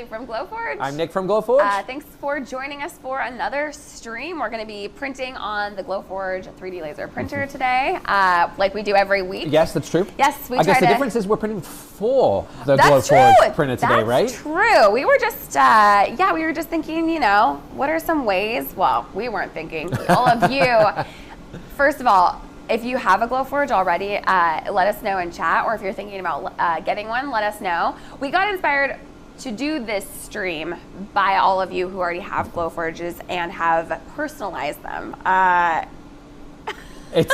Bailey from Glowforge. I'm Nick from Glowforge. Thanks for joining us for another stream. We're going to be printing on the Glowforge 3D laser printer today, like we do every week. Yes, that's true. Yes, we I guess the difference is we're printing for the That's Glowforge true. printer today, right? That's true. We were just, yeah, we were just thinking, you know, what are some ways? Well, we weren't thinking. All of you. First of all, if you have a Glowforge already, let us know in chat, or if you're thinking about getting one, let us know. We got inspired to do this stream by all of you who already have Glowforges and have personalized them. It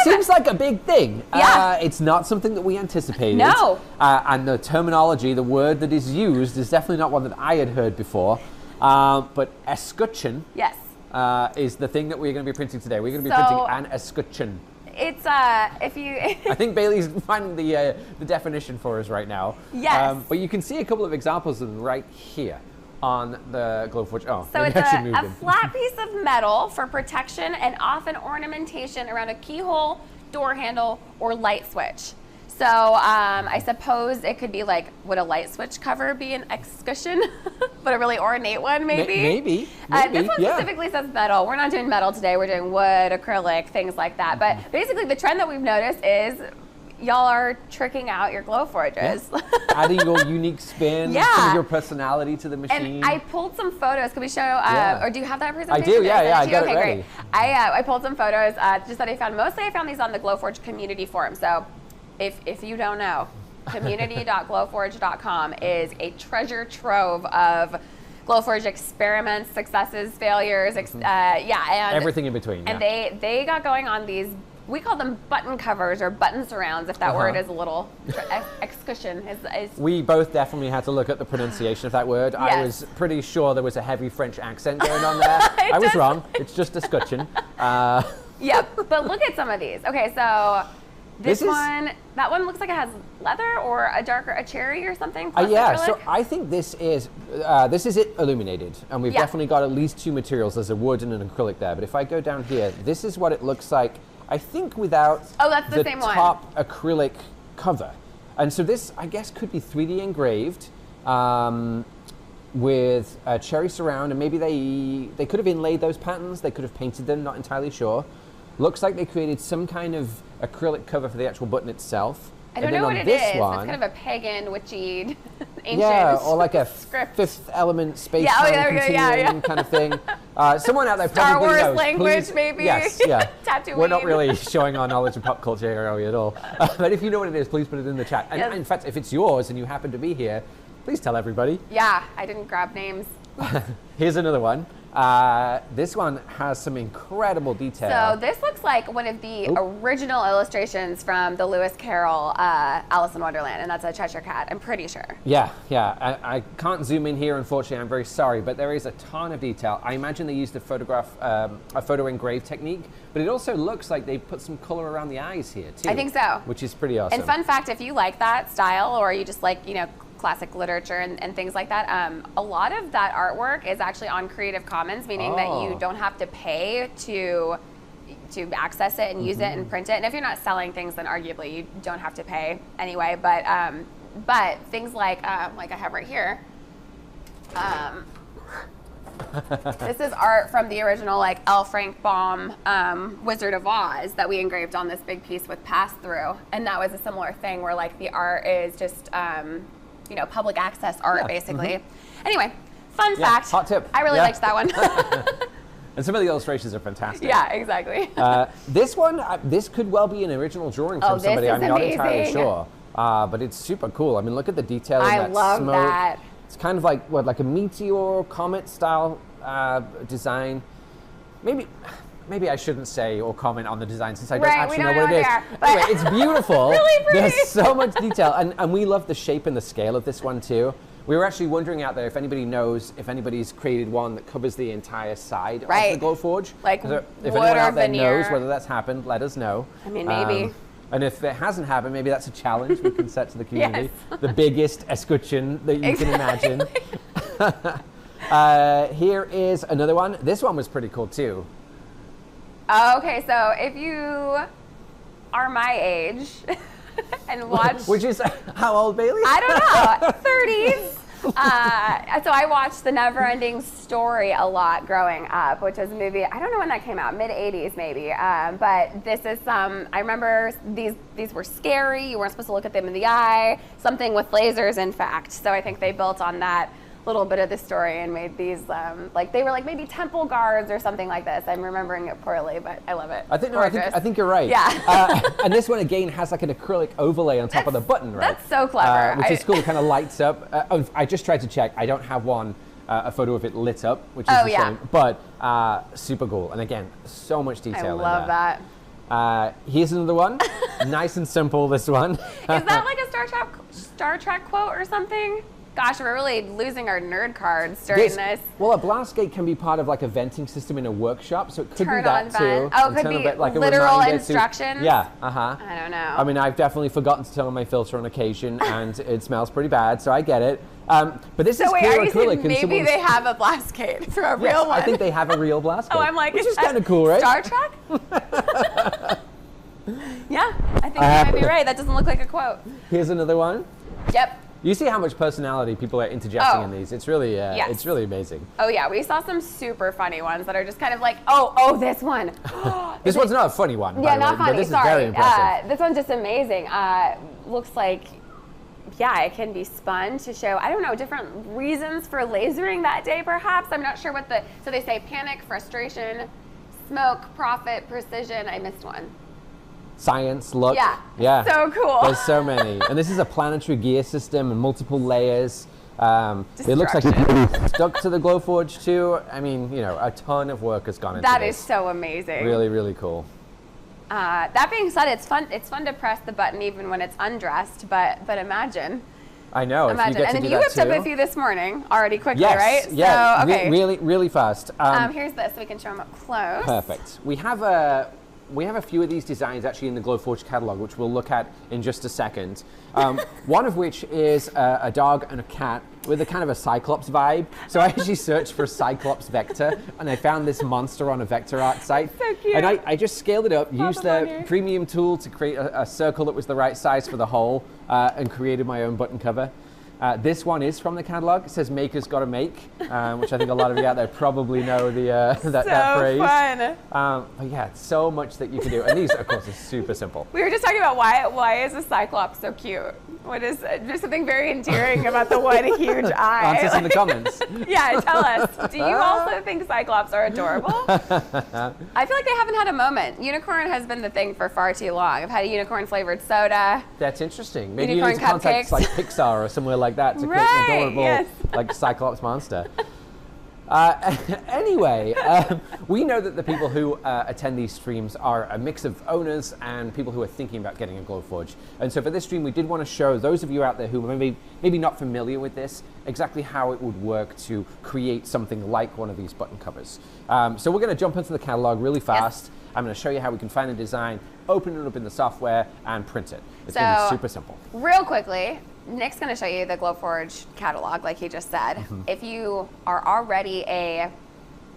seems like a big thing. Yeah. It's not something that we anticipated. No. And the terminology, the word that is used, is definitely not one that I had heard before. But escutcheon. Yes. Is the thing that we're going to be printing today. We're going to be printing an escutcheon. It's if you. I think Bailey's finding the definition for us right now. Yes. But you can see a couple of examples of them right here on the Glowforge. Oh, so it's a flat piece of metal for protection and often ornamentation around a keyhole, door handle, or light switch. So I suppose it could be like, would a light switch cover be an escutcheon? But a really ornate one, maybe? Maybe. This one specifically says metal. We're not doing metal today. We're doing wood, acrylic, things like that. But basically the trend that we've noticed is y'all are tricking out your Glowforges. Yeah. Adding your unique spin, some of your personality to the machine. And I pulled some photos. Can we show, or do you have that presentation? I do, yeah, I got it ready. Great. I pulled some photos just that I found. Mostly I found these on the Glowforge community forum. So if you don't know, community.glowforge.com is a treasure trove of Glowforge experiments, successes, failures, and everything in between. And they got going on these, we call them button covers or button surrounds, if that word is a little escutcheon. We both definitely had to look at the pronunciation of that word. Yes. I was pretty sure there was a heavy French accent going on there. I was wrong. It's just escutcheon. Yep, but look at some of these. Okay, so that one looks like it has leather or a cherry or something. Yeah, so I think this is it illuminated, and we've definitely got at least two materials. There's a wood and an acrylic there, but if I go down here, this is what it looks like, I think without that's the same top acrylic cover. And so this, I guess, could be 3D engraved with a cherry surround, and maybe they could have inlaid those patterns, they could have painted them, not entirely sure. Looks like they created some kind of acrylic cover for the actual button itself. I don't know what it is. It's kind of a pagan, witchy, ancient or like a script. Fifth Element space continuum kind of thing. Someone out there Star probably Wars knows. language, maybe. Yes, yeah. Tatooine. We're not really showing our knowledge of pop culture here, are we, at all? But if you know what it is, please put it in the chat. And in fact, if it's yours and you happen to be here, please tell everybody. Yeah, I didn't grab names. Here's another one. This one has some incredible detail. So this looks like one of the original illustrations from the Lewis Carroll Alice in Wonderland, and that's a Cheshire Cat, I'm pretty sure. Yeah. I can't zoom in here, unfortunately. I'm very sorry, but there is a ton of detail. I imagine they used a photo engrave technique, but it also looks like they put some color around the eyes here too. I think so. Which is pretty awesome. And fun fact, if you like that style, or you just like, classic literature and things like that, a lot of that artwork is actually on Creative Commons, meaning that you don't have to pay to access it and use it and print it. And if you're not selling things, then arguably you don't have to pay anyway. But things like I have right here, this is art from the original L. Frank Baum Wizard of Oz that we engraved on this big piece with pass-through, and that was a similar thing where the art is just public access art, basically. Anyway, fun fact. Hot tip. I really liked that one. And some of the illustrations are fantastic. Yeah, exactly. This one, this could well be an original drawing from somebody. I'm not entirely sure. But it's super cool. I mean, look at the detail in that smoke. I love that. It's kind of like a meteor, comet style design. Maybe I shouldn't say or comment on the design since I don't actually know what it is. Anyway, it's beautiful. Really pretty. There's so much detail, and we love the shape and the scale of this one too. We were actually wondering out there if anybody knows if anybody's created one that covers the entire side of the Glowforge. If anyone out there knows whether that's happened, let us know. I mean, maybe. And if it hasn't happened, maybe that's a challenge we can set to the community. The biggest escutcheon that you can imagine. Here is another one. This one was pretty cool too. Okay, so if you are my age and watch... Which is how old, Bailey? I don't know, 30s. So I watched The Never-Ending Story a lot growing up, which is a movie, I don't know when that came out, mid-'80s maybe. But this is I remember these were scary. You weren't supposed to look at them in the eye. Something with lasers, in fact. So I think they built on that little bit of the story and made these like they were like maybe temple guards or something like this. I'm remembering it poorly, but I love it. I think you're right. Yeah. And this one again has like an acrylic overlay on top of the button, right? That's so clever. Which is cool. It kind of lights up. I just tried to check. I don't have a photo of it lit up, which is a shame. But super cool. And again, so much detail. I love that. Here's another one. Nice and simple. This one. Is that like a Star Trek quote or something? Gosh, we're really losing our nerd cards during this. Well, a blast gate can be part of like a venting system in a workshop, so it could Turn be that on too. vent. Oh, it could be like literal instructions? Yeah, I don't know. I mean, I've definitely forgotten to turn on my filter on occasion, and it smells pretty bad, so I get it. But this is clear acrylic. Maybe they have a blast gate for a real one. I think they have a real blast gate. Oh, I'm like, which is kind of cool, right? Star Trek? Yeah, I think you might be right. That doesn't look like a quote. Here's another one. Yep. You see how much personality people are interjecting in these. It's really, it's really amazing. Oh yeah, we saw some super funny ones that are just kind of like, oh, this one. This one's not a funny one. Yeah, by the not way, funny. But this Sorry. is very impressive. This one's just amazing. Looks like, yeah, it can be spun to show, I don't know, different reasons for lasering that day, perhaps. I'm not sure what so they say panic, frustration, smoke, profit, precision. I missed one. Science, look. Yeah. So cool. There's so many. And this is a planetary gear system and multiple layers. It looks like it's stuck to the Glowforge too. I mean, you know, a ton of work has gone into this. That is so amazing. Really, really cool. That being said, it's fun to press the button even when it's undressed, but imagine. I know. Imagine. If you get and to then you whipped up a few this morning already quickly, right? Yeah. So, okay. Really, really fast. Here's this so we can show them up close. Perfect. We have a few of these designs actually in the Glowforge catalog, which we'll look at in just a second. One of which is a dog and a cat with a kind of a Cyclops vibe. So I actually searched for Cyclops vector, and I found this monster on a vector art site. So cute. And I just scaled it up, used the premium tool to create a circle that was the right size for the hole, and created my own button cover. This one is from the catalog. It says "Maker's Gotta Make," which I think a lot of you out there probably know that phrase. So fun. But yeah, so much that you can do. And these, of course, are super simple. We were just talking about why is a Cyclops so cute? What is there's something very endearing about the one huge eye. Answers in the comments. Yeah, tell us. Do you also think Cyclops are adorable? I feel like they haven't had a moment. Unicorn has been the thing for far too long. I've had a unicorn flavored soda. That's interesting. Maybe unicorn you need to contact like Pixar or somewhere like that to create an adorable like Cyclops monster. Anyway, we know that the people who attend these streams are a mix of owners and people who are thinking about getting a Glowforge. And so for this stream, we did want to show those of you out there who maybe not familiar with this, exactly how it would work to create something like one of these button covers. So we're going to jump into the catalog really fast. Yes. I'm going to show you how we can find a design, open it up in the software, and print it. It's going to be super simple. Real quickly, Nick's going to show you the Glowforge catalog, like he just said. If you are already a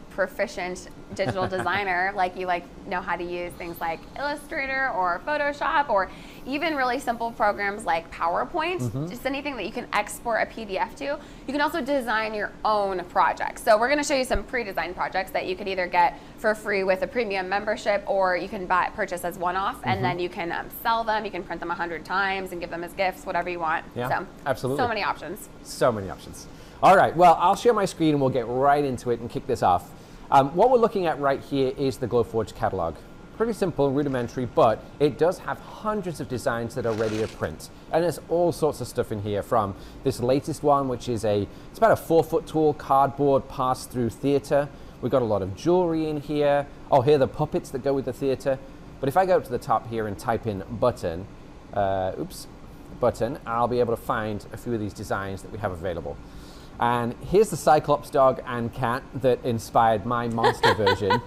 proficient digital designer, like you know how to use things like Illustrator or Photoshop or even really simple programs like PowerPoint, just anything that you can export a PDF to, you can also design your own projects. So we're going to show you some pre-designed projects that you could either get for free with a premium membership, or you can purchase as one-off, and then you can sell them. You can print them 100 times and give them as gifts, whatever you want. Yeah, so, absolutely. So many options. So many options. All right, well, I'll share my screen and we'll get right into it and kick this off. What we're looking at right here is the Glowforge catalog. Pretty simple, rudimentary, but it does have hundreds of designs that are ready to print. And there's all sorts of stuff in here, from this latest one, which is it's about a 4-foot tall cardboard pass-through theater. We've got a lot of jewelry in here. Oh, here are the puppets that go with the theater. But if I go up to the top here and type in button, button, I'll be able to find a few of these designs that we have available. And here's the Cyclops dog and cat that inspired my monster version.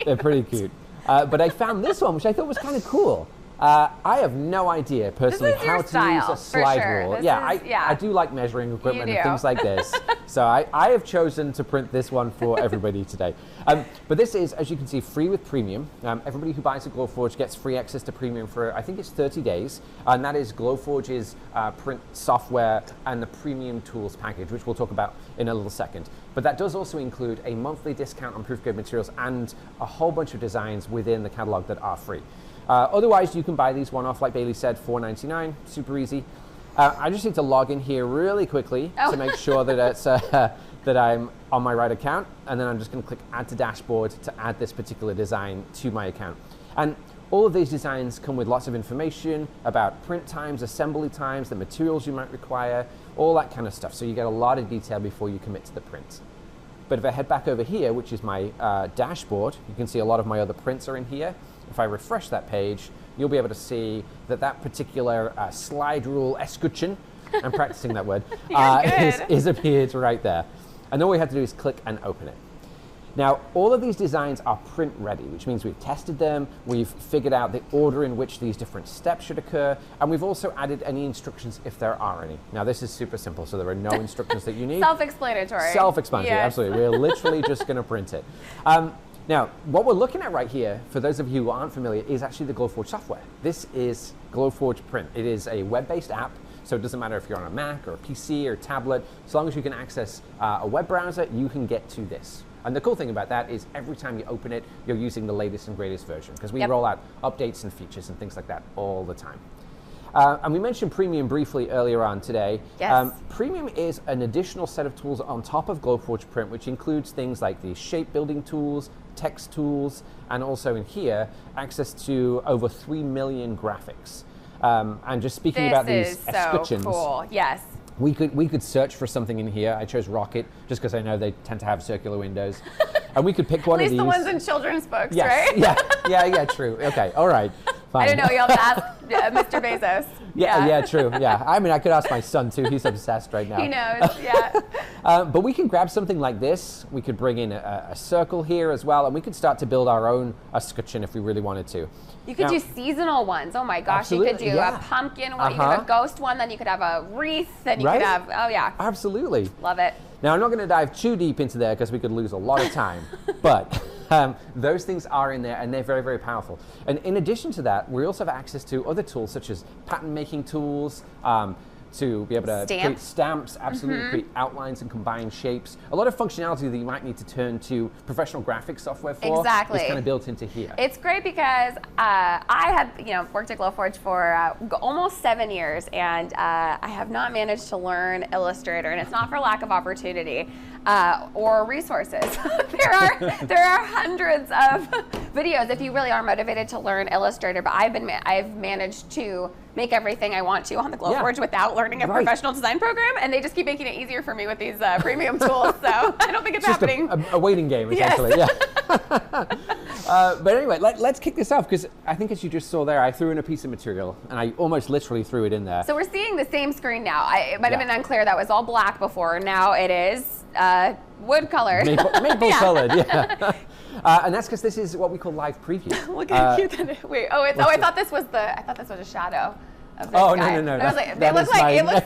They're pretty cute. But I found this one, which I thought was kind of cool. I have no idea personally how to use a slide rule. I do like measuring equipment and things like this. So I have chosen to print this one for everybody today. But this is, as you can see, free with premium. Everybody who buys a Glowforge gets free access to premium for, I think it's 30 days. And that is Glowforge's print software and the premium tools package, which we'll talk about in a little second. But that does also include a monthly discount on proof grade materials and a whole bunch of designs within the catalog that are free. Otherwise, you can buy these one-off, like Bailey said, $4.99, super easy. I just need to log in here really quickly to make sure that it's that I'm on my right account, and then I'm just going to click Add to Dashboard to add this particular design to my account. And all of these designs come with lots of information about print times, assembly times, the materials you might require, all that kind of stuff. So you get a lot of detail before you commit to the print. But if I head back over here, which is my dashboard, you can see a lot of my other prints are in here. If I refresh that page, you'll be able to see that that particular slide rule escutcheon, I'm practicing that word, is appeared right there. And all we have to do is click and open it. Now, all of these designs are print ready, which means we've tested them, we've figured out the order in which these different steps should occur, and we've also added any instructions if there are any. Now, this is super simple, so there are no instructions that you need. Self-explanatory. Self-explanatory, yes. Absolutely. We're literally just going to print it. Now, what we're looking at right here, for those of you who aren't familiar, is actually the Glowforge software. This is Glowforge Print. It is a web-based app, so it doesn't matter if you're on a Mac or a PC or a tablet. As long as you can access a web browser, you can get to this. And the cool thing about that is every time you open it, you're using the latest and greatest version, because we roll out updates and features and things like that all the time. And we mentioned Premium briefly earlier on today. Yes. Premium is an additional set of tools on top of Glowforge Print, which includes things like the shape building tools, text tools, and also in here, access to over 3 million graphics. And just speaking about these escutcheons. This is so cool, yes. We could search for something in here. I chose Rocket just because I know they tend to have circular windows. And we could pick one of these. At least the ones in children's books, yes. right? Yeah, true. Okay, all right. Fine. I don't know, you'll have to ask Mr. Bezos. Yeah, true. Yeah, I mean, I could ask my son too. He's obsessed right now. He knows, yeah. But we can grab something like this. We could bring in a circle here as well, and we could start to build our own escutcheon if we really wanted to. You could do seasonal ones. Oh my gosh, you could do a pumpkin one, you could have a ghost one, then you could have a wreath, then you could have, oh yeah. Absolutely. Love it. Now, I'm not going to dive too deep into there because we could lose a lot of time, but those things are in there and they're very, very powerful. And in addition to that, we also have access to other tools such as pattern making tools, to be able to create stamps, absolutely create outlines and combine shapes. A lot of functionality that you might need to turn to professional graphics software for is kind of built into here. It's great because I had worked at Glowforge for almost 7 years, and I have not managed to learn Illustrator, and it's not for lack of opportunity or resources. there are hundreds of videos if you really are motivated to learn Illustrator, but I've managed to make everything I want to on the Glowforge without learning a professional design program, and they just keep making it easier for me with these premium tools, so I don't think it's happening. A waiting game, essentially, yes. But anyway, let's kick this off, because I think as you just saw there, I threw in a piece of material, and I almost literally threw it in there. So we're seeing the same screen now. It might have been unclear, that was all black before, now it is wood colored. Maple colored, yeah. And that's because this is what we call live preview. Look how cute that is. Wait, I thought this was a shadow of this guy. No. I was like, it looks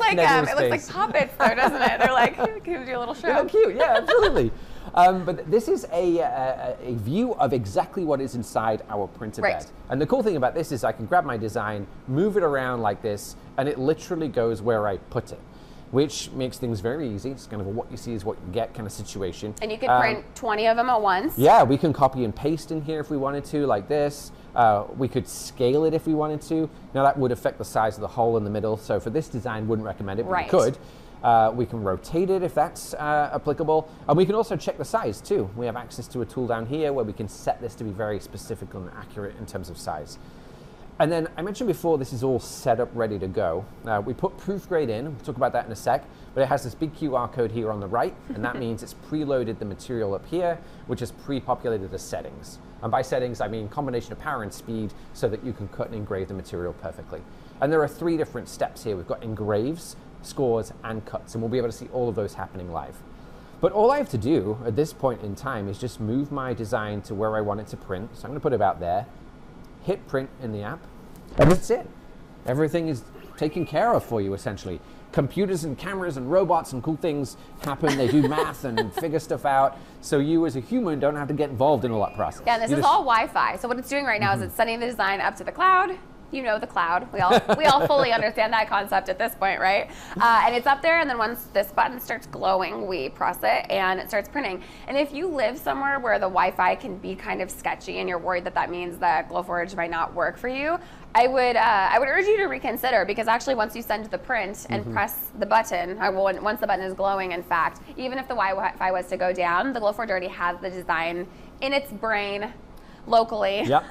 like puppets though, doesn't it? They're like, gives you a little show. They're cute, yeah, absolutely. But this is a view of exactly what is inside our printer bed. And the cool thing about this is I can grab my design, move it around like this, and it literally goes where I put it, which makes things very easy. It's kind of a what you see is what you get kind of situation. And you could print 20 of them at once. Yeah, we can copy and paste in here if we wanted to, like this. We could scale it if we wanted to. Now that would affect the size of the hole in the middle, so for this design, wouldn't recommend it, but we could. We can rotate it if that's applicable. And we can also check the size too. We have access to a tool down here where we can set this to be very specific and accurate in terms of size. And then I mentioned before, this is all set up, ready to go. We put proof grade in, we'll talk about that in a sec, but it has this big QR code here on the right, and that means it's preloaded the material up here, which is pre-populated the settings. And by settings, I mean combination of power and speed so that you can cut and engrave the material perfectly. And there are 3 different steps here. We've got engraves, scores, and cuts, and we'll be able to see all of those happening live. But all I have to do at this point in time is just move my design to where I want it to print. So I'm gonna put it about there, hit print in the app, and that's it. Everything is taken care of for you, essentially. computers and cameras and robots and cool things happen. They do math and figure stuff out. So you as a human don't have to get involved in all that process. Yeah, and this is all Wi-Fi. So what it's doing right now is it's sending the design up to the cloud. You know the cloud. We all fully understand that concept at this point, right? And it's up there, and then once this button starts glowing, we press it, and it starts printing. And if you live somewhere where the Wi-Fi can be kind of sketchy, and you're worried that that means that Glowforge might not work for you, I would urge you to reconsider, because actually once you send the print and press the button, once the button is glowing, in fact, even if the Wi-Fi was to go down, the Glowforge already has the design in its brain locally. Yep.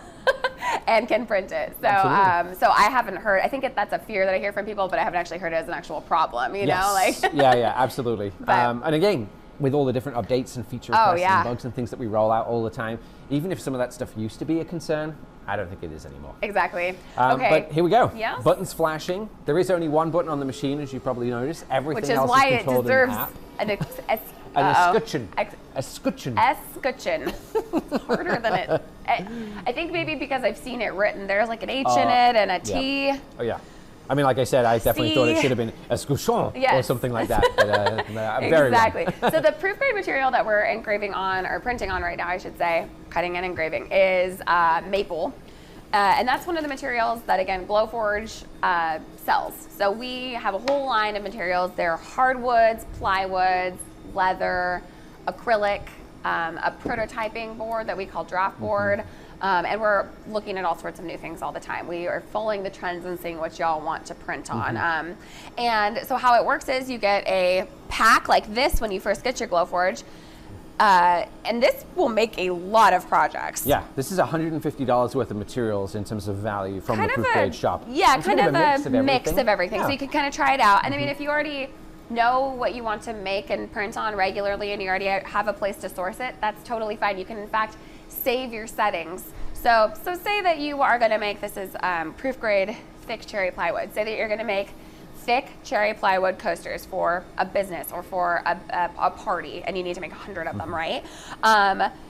And can print it. So I haven't heard, I think that's a fear that I hear from people, but I haven't actually heard it as an actual problem, you know? Like yeah, absolutely. And again, with all the different updates and feature requests and bugs and things that we roll out all the time, even if some of that stuff used to be a concern, I don't think it is anymore. Exactly. Okay. But here we go. Yes. Buttons flashing. There is only one button on the machine, as you probably noticed. Everything else is is controlled in the app. An escutcheon. Escutcheon. It's harder than it. I think maybe because I've seen it written. There's like an H in it and a T. Yeah. Oh yeah. I mean, like I said, I definitely thought it should have been escutcheon or something like that. But very exactly. So the proof grade material that we're engraving on, or printing on right now, I should say, cutting and engraving, is maple. And that's one of the materials that, again, Glowforge sells. So we have a whole line of materials. They're hardwoods, plywoods, leather, acrylic, a prototyping board that we call draft board. And we're looking at all sorts of new things all the time. We are following the trends and seeing what y'all want to print on. And so how it works is you get a pack like this when you first get your Glowforge. And this will make a lot of projects. Yeah, this is $150 worth of materials in terms of value from the proof grade shop. Yeah, kind of a mix of everything. Yeah. So you can kind of try it out. And I mean, if you already know what you want to make and print on regularly and you already have a place to source it, that's totally fine. You can, in fact, save your settings. So say that you are going to make, this is proof grade thick cherry plywood. Say that you're going to make thick cherry plywood coasters for a business or for a party, and you need to make 100 of them, right?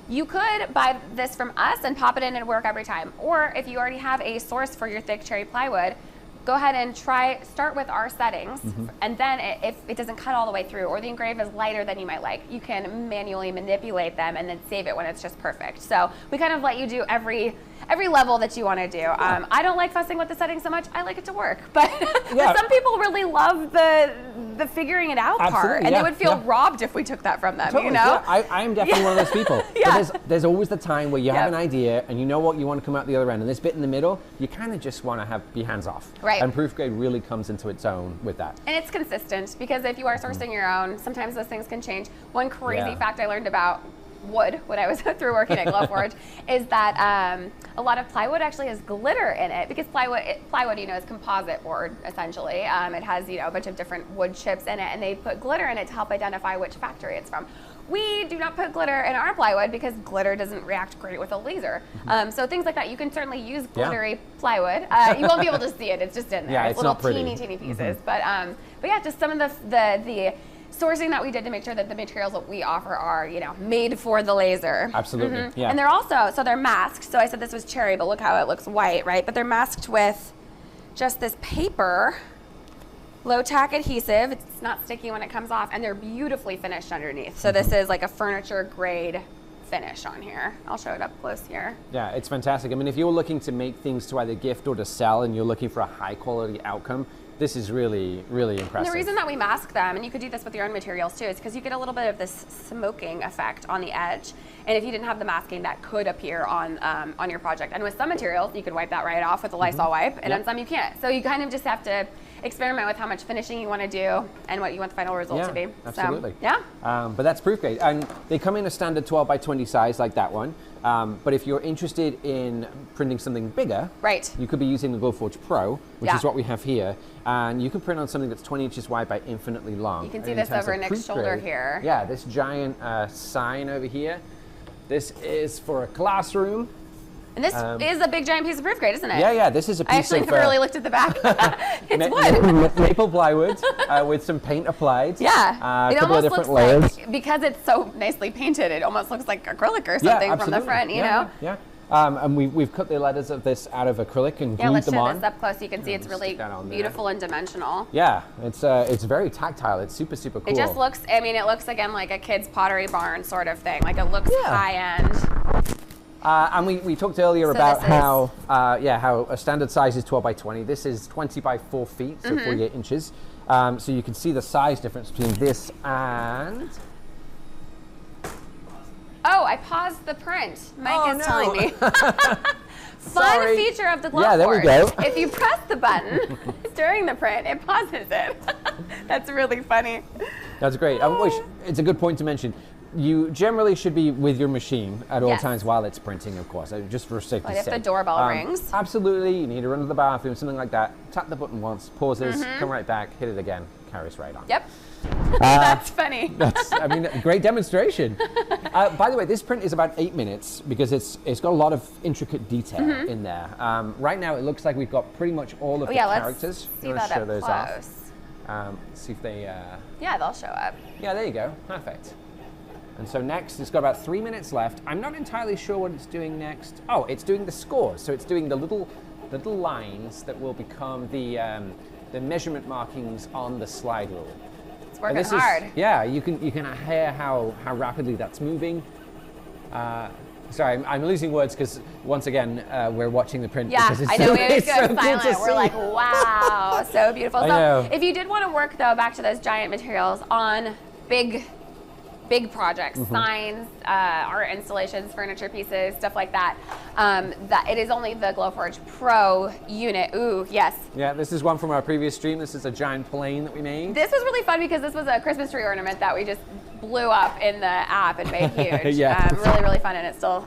You could buy this from us and pop it in and work every time. Or if you already have a source for your thick cherry plywood, go ahead and start with our settings, and then if it doesn't cut all the way through, or the engrave is lighter than you might like, you can manually manipulate them and then save it when it's just perfect. So we kind of let you do every level that you want to do. I don't like fussing with the settings so much. I like it to work, but, but some people really love the figuring it out part, and they would feel robbed if we took that from them. Totally, you know? I am definitely one of those people. But there's always the time where you have an idea and you know what you want to come out the other end, and this bit in the middle, you kind of just want to be hands off. Right. And proof grade really comes into its own with that. And it's consistent, because if you are sourcing your own, sometimes those things can change. One crazy fact I learned about wood when I was through working at Glowforge is that a lot of plywood actually has glitter in it, because plywood, you know, is composite board essentially. It has, you know, a bunch of different wood chips in it, and they put glitter in it to help identify which factory it's from. We do not put glitter in our plywood because glitter doesn't react great with a laser. So things like that, you can certainly use glittery plywood. You won't be able to see it; it's just in there. Yeah, it's little not pretty. teeny pieces. But yeah, just some of the sourcing that we did to make sure that the materials that we offer are, you know, made for the laser. Absolutely. Yeah. And they're also, so they're masked. So I said this was cherry, but look how it looks white, right? But they're masked with just this paper, low tack adhesive. It's not sticky when it comes off, and they're beautifully finished underneath. So this is like a furniture grade finish on here. I'll show it up close here. Yeah, it's fantastic. I mean, if you're looking to make things to either gift or to sell, and you're looking for a high quality outcome, this is really, really impressive. And the reason that we mask them, and you could do this with your own materials too, is because you get a little bit of this smoking effect on the edge. And if you didn't have the masking, that could appear on your project. And with some materials, you could wipe that right off with a Lysol wipe, and on some you can't. So you kind of just have to experiment with how much finishing you want to do and what you want the final result to be. Absolutely. So, yeah. But that's proof grade. And they come in a standard 12 by 20 size like that one. But if you're interested in printing something bigger, you could be using the Glowforge Pro, which is what we have here. And you can print on something that's 20 inches wide by infinitely long. You can see this over Nick's shoulder here. Yeah, this giant sign over here. This is for a classroom. And this is a big giant piece of proof grade, isn't it? Yeah, this is a piece of... I actually never really looked at the back. It's wood. Maple plywood with some paint applied. Yeah. A couple of different layers. Like, because it's so nicely painted, it almost looks like acrylic or something from the front, you know? Yeah. And we've cut the letters of this out of acrylic and glued them on. Yeah, let's show this up close so you can see it's really beautiful and dimensional. Yeah, it's very tactile. It's super, super cool. It just looks, I mean, it looks again like a kid's Pottery Barn sort of thing. Like it looks high end. And we talked earlier about how a standard size is 12 by 20. This is 20 by 4 feet, so 48 inches. So you can see the size difference between this and... Oh, I paused the print. Mike is telling me. Fun feature of the Glowforge. Yeah, there we go. If you press the button during the print, it pauses it. That's really funny. That's great. It's a good point to mention. You generally should be with your machine at all times while it's printing, of course, just for safety's sake. If the doorbell rings. Absolutely. You need to run to the bathroom, something like that. Tap the button once, pauses, come right back, hit it again, carries right on. Yep. That's funny. Great demonstration. By the way, this print is about 8 minutes because it's got a lot of intricate detail in there. Right now, it looks like we've got pretty much all of the characters. Let's see that up close. See if they... yeah, they'll show up. Yeah, there you go. Perfect. And so next, it's got about 3 minutes left. I'm not entirely sure what it's doing next. Oh, it's doing the scores. So it's doing the little lines that will become the measurement markings on the slide rule. It's working hard. You can hear how rapidly that's moving. Sorry, I'm losing words because once again we're watching the print. Yeah, because I know we always go so silent. Cool we're like, wow, so beautiful. So if you did want to work though, back to those giant materials on big projects, signs, art installations, furniture pieces, stuff like that. That it is only the Glowforge Pro unit. Ooh, yes. Yeah, this is one from our previous stream. This is a giant plane that we made. This was really fun because this was a Christmas tree ornament that we just blew up in the app and made huge. Really, really fun, and it's still,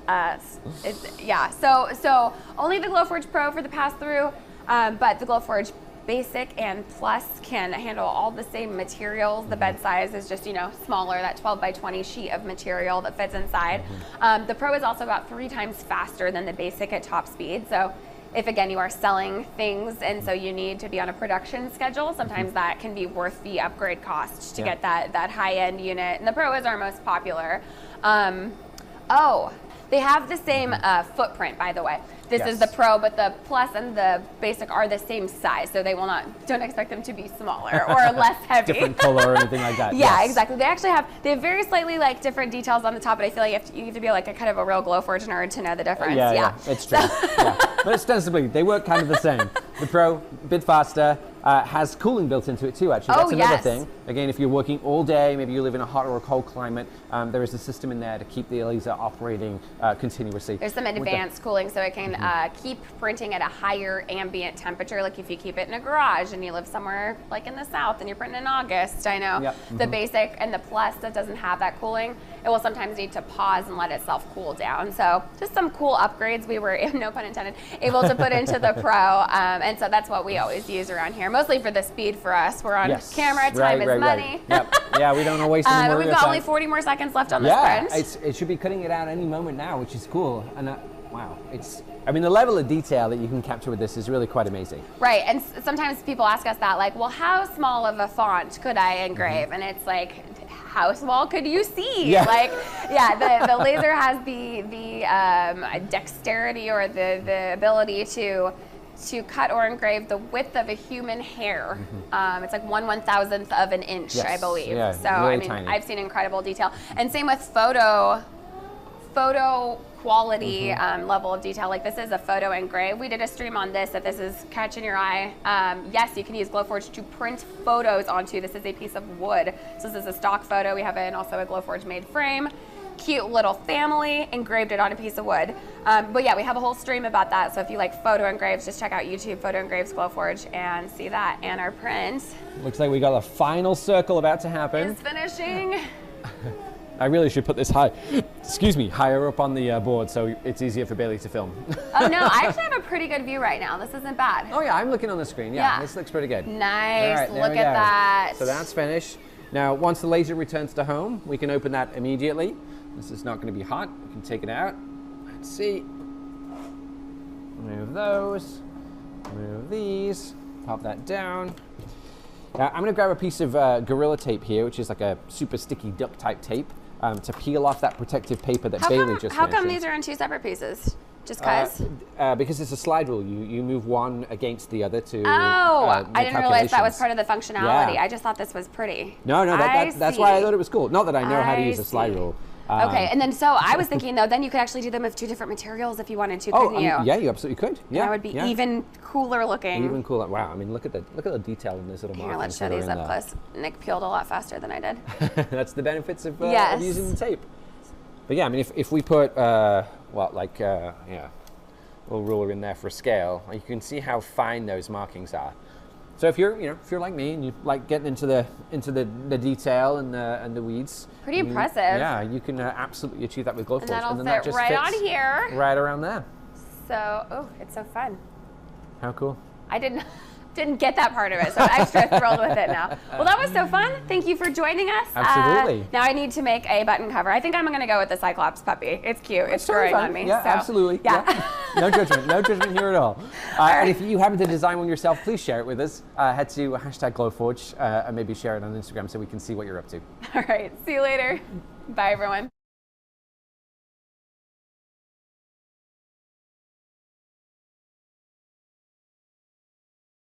So only the Glowforge Pro for the pass-through, but the Glowforge Basic and Plus can handle all the same materials. The bed size is just, smaller, that 12 by 20 sheet of material that fits inside. The Pro is also about 3 times faster than the Basic at top speed. So if, again, you are selling things and so you need to be on a production schedule, sometimes that can be worth the upgrade cost to get that high-end unit. And the Pro is our most popular. They have the same footprint, by the way. This is the Pro, but the Plus and the Basic are the same size, so they don't expect them to be smaller or less heavy. Different color or anything like that. Yeah, exactly. They actually have very slightly different details on the top, but I feel like you have to be a kind of a real Glowforge nerd to know the difference. Yeah, it's true. But ostensibly, they work kind of the same. The Pro, a bit faster, has cooling built into it too, actually. That's another thing. Again, if you're working all day, maybe you live in a hot or a cold climate, there is a system in there to keep the laser operating continuously. There's some advanced cooling, so it can keep printing at a higher ambient temperature. Like if you keep it in a garage and you live somewhere like in the south and you're printing in August, I know. The Basic and the Plus that doesn't have that cooling, it will sometimes need to pause and let itself cool down. So just some cool upgrades we were, no pun intended, able to put into the Pro. And so that's what we always use around here, mostly for the speed for us. We're on camera, time is money. Yeah, we don't want to waste any more We've got only 40 more seconds left on this print. It should be cutting it out any moment now, which is cool. And wow, the level of detail that you can capture with this is really quite amazing. Right, and sometimes people ask us that, well, how small of a font could I engrave? And it's like, how small could you see? The laser has the dexterity or the ability to cut or engrave the width of a human hair. It's like 1/1000th of an inch, I believe. Yeah, so really tiny. I've seen incredible detail. And same with photo quality level of detail. Like this is a photo engrave. We did a stream on this, if this is catching your eye. Yes, you can use Glowforge to print photos onto. This is a piece of wood. So this is a stock photo. We have also a Glowforge made frame. Cute little family, engraved it on a piece of wood. But yeah, we have a whole stream about that. So if you like photo engraves, just check out YouTube, Photo Engraves Glowforge, and see that. And our print. Looks like we got a final circle about to happen. It's finishing. I really should put this higher up on the board so it's easier for Bailey to film. Oh no, I actually have a pretty good view right now. This isn't bad. Oh yeah, I'm looking on the screen. Yeah, this looks pretty good. Nice, right, look at that. So that's finished. Now, once the laser returns to home, we can open that immediately. This is not going to be hot. We can take it out. Let's see. Move those. Move these. Pop that down. Now, I'm going to grab a piece of Gorilla Tape here, which is like a super sticky duct type tape, to peel off that protective paper that Bailey just mentioned. How come these are in 2 separate pieces? Just cause? Because it's a slide rule. You move one against the other to. Oh, I didn't realize that was part of the functionality. Yeah. I just thought this was pretty. No, that's why I thought it was cool. Not that I know how to use a slide rule. Okay, and then so I was thinking though, then you could actually do them with 2 different materials if you wanted to, couldn't you? Yeah, you absolutely could. Yeah, that would be even cooler looking. Even cooler. Wow, I mean, look at the detail in this little markings. Here, let's show these up close. Nick peeled a lot faster than I did. That's the benefits of using the tape. But yeah, I mean, if we put a little ruler in there for scale, you can see how fine those markings are. So if you're like me and you like getting into the detail and the weeds, pretty impressive. Yeah, you can absolutely achieve that with Glowforge. And then that just right on here, right around there. So, it's so fun. How cool! I didn't get that part of it, so I'm extra thrilled with it now. Well, that was so fun. Thank you for joining us. Absolutely. Now I need to make a button cover. I think I'm going to go with the Cyclops puppy. It's cute. It's growing on me. Yeah, so. Absolutely. Yeah. No judgment. No judgment here at all. And if you happen to design one yourself, please share it with us. Head to #Glowforge and maybe share it on Instagram so we can see what you're up to. All right. See you later. Bye, everyone.